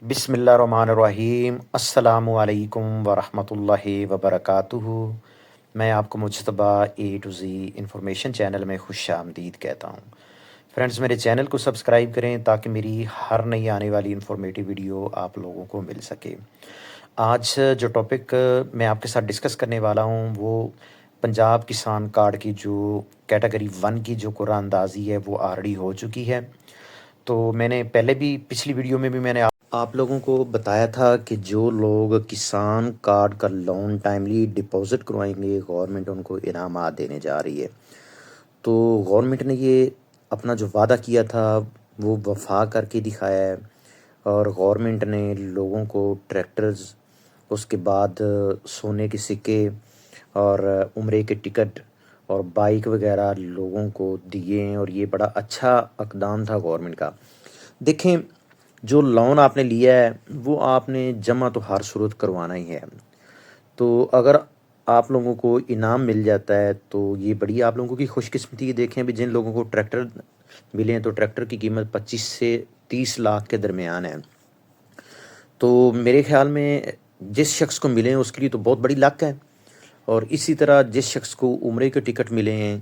بسم اللہ الرحمن الرحیم۔ السلام علیکم ورحمۃ اللہ وبرکاتہ۔ میں آپ کو مجتبیٰ اے ٹو زی انفارمیشن چینل میں خوش آمدید کہتا ہوں۔ فرینڈز، میرے چینل کو سبسکرائب کریں تاکہ میری ہر نئی آنے والی انفارمیٹیو ویڈیو آپ لوگوں کو مل سکے۔ آج جو ٹاپک میں آپ کے ساتھ ڈسکس کرنے والا ہوں وہ پنجاب کسان کارڈ کی جو کیٹیگری 1 کی جو قرعہ اندازی ہے وہ آلریڈی ہو چکی ہے۔ تو میں نے پہلے بھی پچھلی ویڈیو میں بھی میں نے آپ لوگوں کو بتایا تھا کہ جو لوگ کسان کارڈ کا لون ٹائملی ڈپازٹ کروائیں گے گورنمنٹ ان کو انعامات دینے جا رہی ہے۔ تو گورنمنٹ نے یہ اپنا جو وعدہ کیا تھا وہ وفا کر کے دکھایا ہے، اور گورنمنٹ نے لوگوں کو ٹریکٹرز، اس کے بعد سونے کے سکے اور عمرے کے ٹکٹ اور بائک وغیرہ لوگوں کو دیے ہیں، اور یہ بڑا اچھا اقدام تھا گورنمنٹ کا۔ دیکھیں، جو لون آپ نے لیا ہے وہ آپ نے جمع تو ہر صورت کروانا ہی ہے۔ تو اگر آپ لوگوں کو انعام مل جاتا ہے تو یہ بڑی آپ لوگوں کی خوش قسمتی ہے۔ دیکھیں بھی جن لوگوں کو ٹریکٹر ملے ہیں تو ٹریکٹر کی قیمت 25 سے 30 لاکھ کے درمیان ہے۔ تو میرے خیال میں جس شخص کو ملے ہیں اس کے لیے تو بہت بڑی لک ہے، اور اسی طرح جس شخص کو عمرے کے ٹکٹ ملے ہیں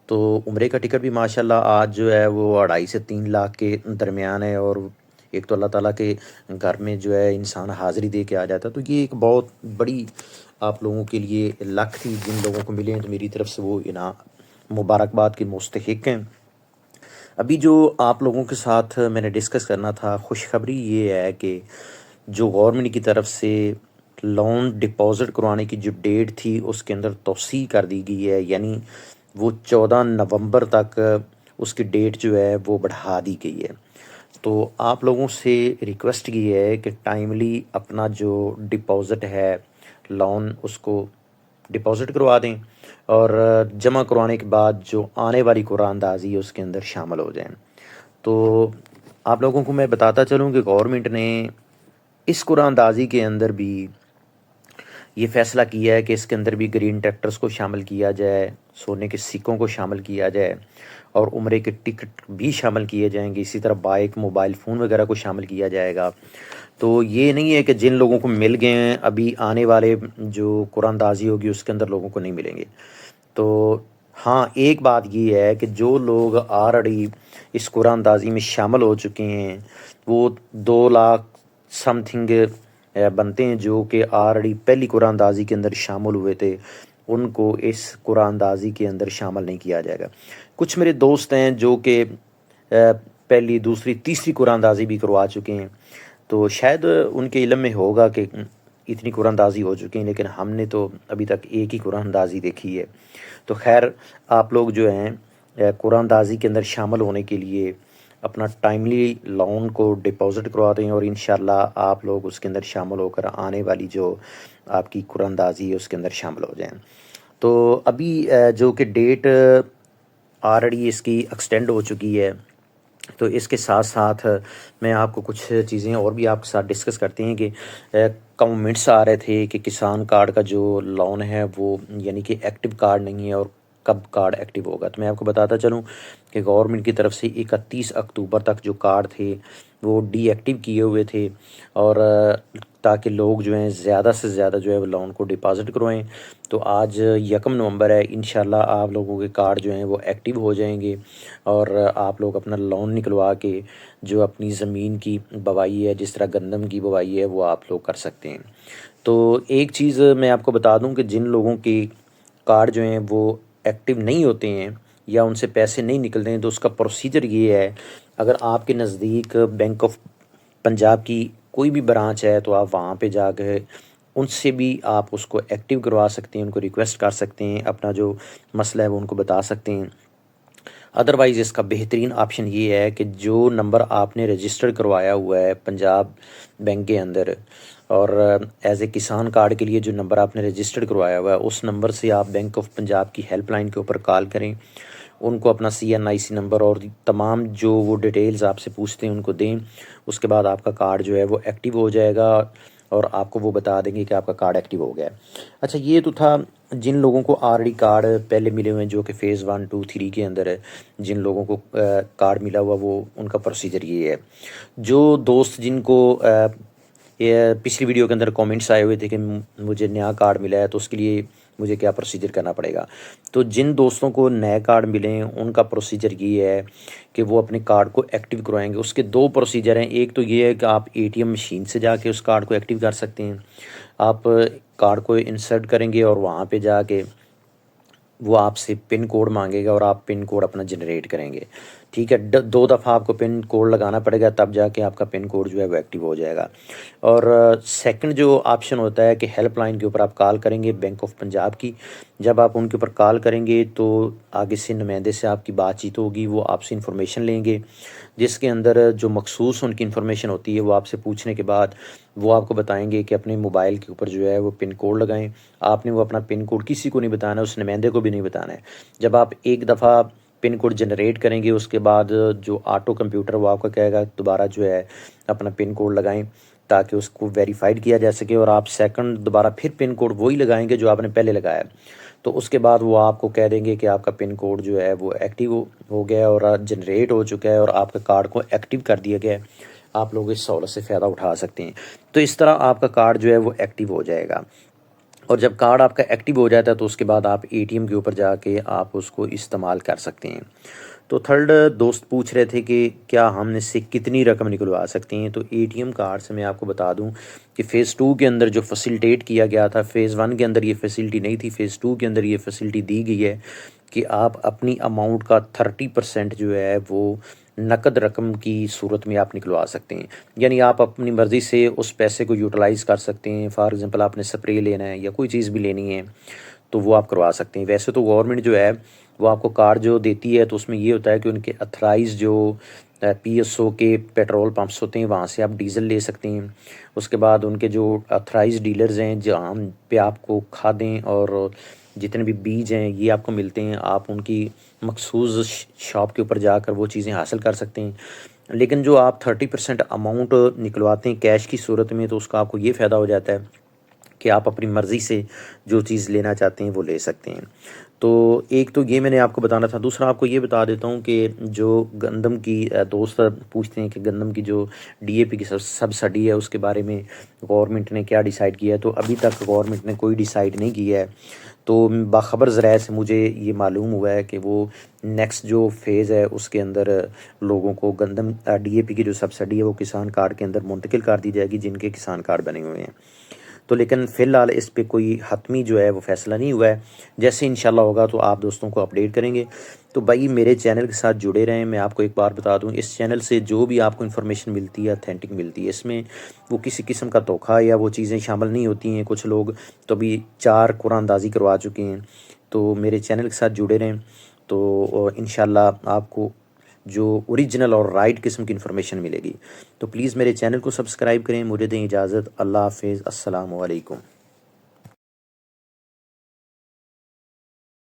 تو عمرے کا ٹکٹ بھی ماشاءاللہ آج جو ہے وہ 2.5 سے 3 لاکھ کے درمیان ہے، اور ایک تو اللہ تعالیٰ کے گھر میں جو ہے انسان حاضری دے کے آ جاتا ہے۔ تو یہ ایک بہت بڑی آپ لوگوں کے لیے لک تھی، جن لوگوں کو ملے ہیں تو میری طرف سے وہ انعام مبارکباد کے مستحق ہیں۔ ابھی جو آپ لوگوں کے ساتھ میں نے ڈسکس کرنا تھا، خوشخبری یہ ہے کہ جو گورنمنٹ کی طرف سے لون ڈپازٹ کروانے کی جو ڈیٹ تھی اس کے اندر توسیع کر دی گئی ہے، یعنی وہ 14 نومبر تک اس کی ڈیٹ جو ہے وہ بڑھا دی گئی ہے۔ تو آپ لوگوں سے ریکویسٹ کی ہے کہ ٹائملی اپنا جو ڈپازٹ ہے لون اس کو ڈپازٹ کروا دیں، اور جمع کروانے کے بعد جو آنے والی قرعہ اندازی ہے اس کے اندر شامل ہو جائیں۔ تو آپ لوگوں کو میں بتاتا چلوں کہ گورنمنٹ نے اس قرعہ اندازی کے اندر بھی یہ فیصلہ کیا ہے کہ اس کے اندر بھی گرین ٹریکٹرز کو شامل کیا جائے، سونے کے سکوں کو شامل کیا جائے، اور عمرے کے ٹکٹ بھی شامل کیے جائیں گے۔ اسی طرح بائک، موبائل فون وغیرہ کو شامل کیا جائے گا۔ تو یہ نہیں ہے کہ جن لوگوں کو مل گئے ہیں ابھی آنے والے جو قرعہ اندازی ہوگی اس کے اندر لوگوں کو نہیں ملیں گے۔ تو ہاں، ایک بات یہ ہے کہ جو لوگ آلریڈی اس قرعہ اندازی میں شامل ہو چکے ہیں وہ 2 لاکھ سم تھنگ بنتے ہیں، جو کہ آلریڈی پہلی قرعہ اندازی کے اندر شامل ہوئے تھے، ان کو اس قرعہ اندازی کے اندر شامل نہیں کیا جائے گا۔ کچھ میرے دوست ہیں جو کہ پہلی، دوسری، تیسری قرعہ اندازی بھی کروا چکے ہیں، تو شاید ان کے علم میں ہوگا کہ اتنی قرعہ اندازی ہو چکی ہیں، لیکن ہم نے تو ابھی تک ایک ہی قرعہ اندازی دیکھی ہے۔ تو خیر، آپ لوگ جو ہیں قرعہ اندازی کے اندر شامل ہونے کے لیے اپنا ٹائملی لون کو ڈپازٹ کروا دیں، اور انشاءاللہ آپ لوگ اس کے اندر شامل ہو کر آنے والی جو آپ کی قرعہ اندازی ہے اس کے اندر شامل ہو جائیں۔ تو ابھی جو کہ ڈیٹ آلریڈی اس کی ایکسٹینڈ ہو چکی ہے، تو اس کے ساتھ ساتھ میں آپ کو کچھ چیزیں اور بھی آپ کے ساتھ ڈسکس کرتے ہیں کہ کمنٹس آ رہے تھے کہ کسان کارڈ کا جو لون ہے وہ یعنی کہ ایکٹیو کارڈ نہیں ہے، اور کب کارڈ ایکٹیو ہوگا۔ تو میں آپ کو بتاتا چلوں کہ گورنمنٹ کی طرف سے 31 اکتوبر تک جو کارڈ تھے وہ ڈی ایکٹیو کیے ہوئے تھے، اور تاکہ لوگ جو ہیں زیادہ سے زیادہ جو ہے وہ لون کو ڈپازٹ کروائیں۔ تو آج 1 نومبر ہے، انشاءاللہ آپ لوگوں کے کارڈ جو ہیں وہ ایکٹیو ہو جائیں گے، اور آپ لوگ اپنا لون نکلوا کے جو اپنی زمین کی بوائی ہے، جس طرح گندم کی بوائی ہے، وہ آپ لوگ کر سکتے ہیں۔ تو ایک چیز میں آپ کو بتا دوں کہ جن لوگوں کے کارڈ جو ہیں وہ ایکٹیو نہیں ہوتے ہیں یا ان سے پیسے نہیں نکلتے ہیں، تو اس کا پروسیجر یہ ہے، اگر آپ کے نزدیک بینک آف پنجاب کی کوئی بھی برانچ ہے تو آپ وہاں پہ جا کے ان سے بھی آپ اس کو ایکٹیو کروا سکتے ہیں، ان کو ریکویسٹ کر سکتے ہیں، اپنا جو مسئلہ ہے وہ ان کو بتا سکتے ہیں۔ ادروائز اس کا بہترین آپشن یہ ہے کہ جو نمبر آپ نے رجسٹر کروایا ہوا ہے پنجاب بینک کے اندر، اور ایز اے کسان کارڈ کے لیے جو نمبر آپ نے رجسٹر کروایا ہوا ہے اس نمبر سے آپ بینک آف پنجاب کی ہیلپ لائن کے اوپر کال کریں، ان کو اپنا CNIC نمبر اور تمام جو وہ ڈیٹیلز آپ سے پوچھتے ہیں ان کو دیں۔ اس کے بعد آپ کا کارڈ جو ہے وہ ایکٹیو ہو جائے گا، اور آپ کو وہ بتا دیں گے کہ آپ کا کارڈ ایکٹیو ہو گیا ہے۔ اچھا، یہ تو تھا جن لوگوں کو آلریڈی کارڈ پہلے ملے ہوئے ہیں، جو کہ فیز 1 2 3 کے اندر ہے، جن لوگوں کو کارڈ ملا ہوا وہ ان کا پروسیجر یہ ہے۔ جو دوست جن کو یہ پچھلی ویڈیو کے اندر کامنٹس آئے ہوئے تھے کہ مجھے نیا کارڈ ملا ہے تو اس کے لیے مجھے کیا پروسیجر کرنا پڑے گا. تو جن دوستوں کو نئے کارڈ ملیں ان کا پروسیجر یہ ہے کہ وہ اپنے کارڈ کو ایکٹیو کروائیں گے. اس کے دو پروسیجر ہیں. ایک تو یہ ہے کہ آپ ATM مشین سے جا کے اس کارڈ کو ایکٹیو کر سکتے ہیں. آپ کارڈ کو انسرٹ کریں گے اور وہاں پہ جا کے وہ آپ سے پن کوڈ مانگے گا اور آپ پن کوڈ اپنا جنریٹ کریں گے. ٹھیک ہے، 2 دفعہ آپ کو پن کوڈ لگانا پڑے گا تب جا کے آپ کا پن کوڈ جو ہے وہ ایکٹیو ہو جائے گا. اور سیکنڈ جو آپشن ہوتا ہے کہ ہیلپ لائن کے اوپر آپ کال کریں گے بینک آف پنجاب کی. جب آپ ان کے اوپر کال کریں گے تو آگے سے نمائندے سے آپ کی بات چیت ہوگی. وہ آپ سے انفارمیشن لیں گے جس کے اندر جو مخصوص ان کی انفارمیشن ہوتی ہے وہ آپ سے پوچھنے کے بعد وہ آپ کو بتائیں گے کہ اپنے موبائل کے اوپر جو ہے وہ پن کوڈ لگائیں. آپ نے وہ اپنا پن کوڈ کسی کو نہیں بتانا ہے، اس نمائندے کو بھی نہیں بتانا ہے. جب آپ ایک دفعہ پن کوڈ جنریٹ کریں گے اس کے بعد جو آٹو کمپیوٹر وہ آپ کو کہے گا دوبارہ جو ہے اپنا پن کوڈ لگائیں تاکہ اس کو ویریفائڈ کیا جا سکے. اور آپ سیکنڈ دوبارہ پھر پن کوڈ وہی لگائیں گے جو آپ نے پہلے لگایا. تو اس کے بعد وہ آپ کو کہہ دیں گے کہ آپ کا پن کوڈ جو ہے وہ ایکٹیو ہو گیا ہے اور جنریٹ ہو چکا ہے اور آپ کے کارڈ کو ایکٹیو کر دیا گیا ہے. آپ لوگ اس سہولت سے فائدہ اٹھا سکتے ہیں. تو اس طرح آپ کا کارڈ جو ہے وہ ایکٹیو ہو جائے گا. اور جب کارڈ آپ کا ایکٹیو ہو جاتا ہے تو اس کے بعد آپ ATM کے اوپر جا کے آپ اس کو استعمال کر سکتے ہیں. تو تھرڈ دوست پوچھ رہے تھے کہ کیا ہم اس سے کتنی رقم نکلوا سکتے ہیں. تو ATM کارڈ سے میں آپ کو بتا دوں کہ فیز 2 کے اندر جو فیسیلیٹیٹ کیا گیا تھا، فیز 1 کے اندر یہ فیسلٹی نہیں تھی، فیز 2 کے اندر یہ فیسلٹی دی گئی ہے کہ آپ اپنی اماؤنٹ کا 30% جو ہے وہ نقد رقم کی صورت میں آپ نکلوا سکتے ہیں. یعنی آپ اپنی مرضی سے اس پیسے کو یوٹیلائز کر سکتے ہیں. فار ایگزامپل آپ نے سپرے لینا ہے یا کوئی چیز بھی لینی ہے تو وہ آپ کروا سکتے ہیں. ویسے تو گورنمنٹ جو ہے وہ آپ کو کارڈ جو دیتی ہے تو اس میں یہ ہوتا ہے کہ ان کے اتھرائز جو PSO کے پیٹرول پمپس ہوتے ہیں وہاں سے آپ ڈیزل لے سکتے ہیں. اس کے بعد ان کے جو اتھرائز ڈیلرز ہیں جہاں پہ آپ کو کھادیں اور جتنے بھی بیج ہیں یہ آپ کو ملتے ہیں، آپ ان کی مخصوص شاپ کے اوپر جا کر وہ چیزیں حاصل کر سکتے ہیں. لیکن جو آپ 30% اماؤنٹ نکلواتے ہیں کیش کی صورت میں تو اس کا آپ کو یہ فائدہ ہو جاتا ہے کہ آپ اپنی مرضی سے جو چیز لینا چاہتے ہیں وہ لے سکتے ہیں. تو ایک تو یہ میں نے آپ کو بتانا تھا. دوسرا آپ کو یہ بتا دیتا ہوں کہ جو گندم کی دوست پوچھتے ہیں کہ گندم کی جو DAP کی سبسڈی ہے اس کے بارے میں گورنمنٹ نے کیا ڈیسائیڈ کیا ہے. تو ابھی تک گورنمنٹ نے کوئی ڈیسائیڈ نہیں کیا ہے. تو باخبر ذرائع سے مجھے یہ معلوم ہوا ہے کہ وہ نیکسٹ جو فیز ہے اس کے اندر لوگوں کو گندم DAP کی جو سبسڈی ہے وہ کسان کارڈ کے اندر منتقل کر دی جائے گی جن کے کسان کارڈ بنے ہوئے ہیں. تو لیکن فی الحال اس پہ کوئی حتمی جو ہے وہ فیصلہ نہیں ہوا ہے. جیسے انشاءاللہ ہوگا تو آپ دوستوں کو اپڈیٹ کریں گے. تو بھائی میرے چینل کے ساتھ جڑے رہیں. میں آپ کو ایک بار بتا دوں اس چینل سے جو بھی آپ کو انفارمیشن ملتی ہے اتھینٹک ملتی ہے. اس میں وہ کسی قسم کا دھوکہ یا وہ چیزیں شامل نہیں ہوتی ہیں. کچھ لوگ تو ابھی 4 قرآن اندازی کروا چکے ہیں. تو میرے چینل کے ساتھ جڑے رہیں تو انشاءاللہ آپ کو جو اوریجنل اور رائٹ قسم کی انفارمیشن ملے گی. تو پلیز میرے چینل کو سبسکرائب کریں. مجھے دیں اجازت. اللہ حافظ. السلام علیکم.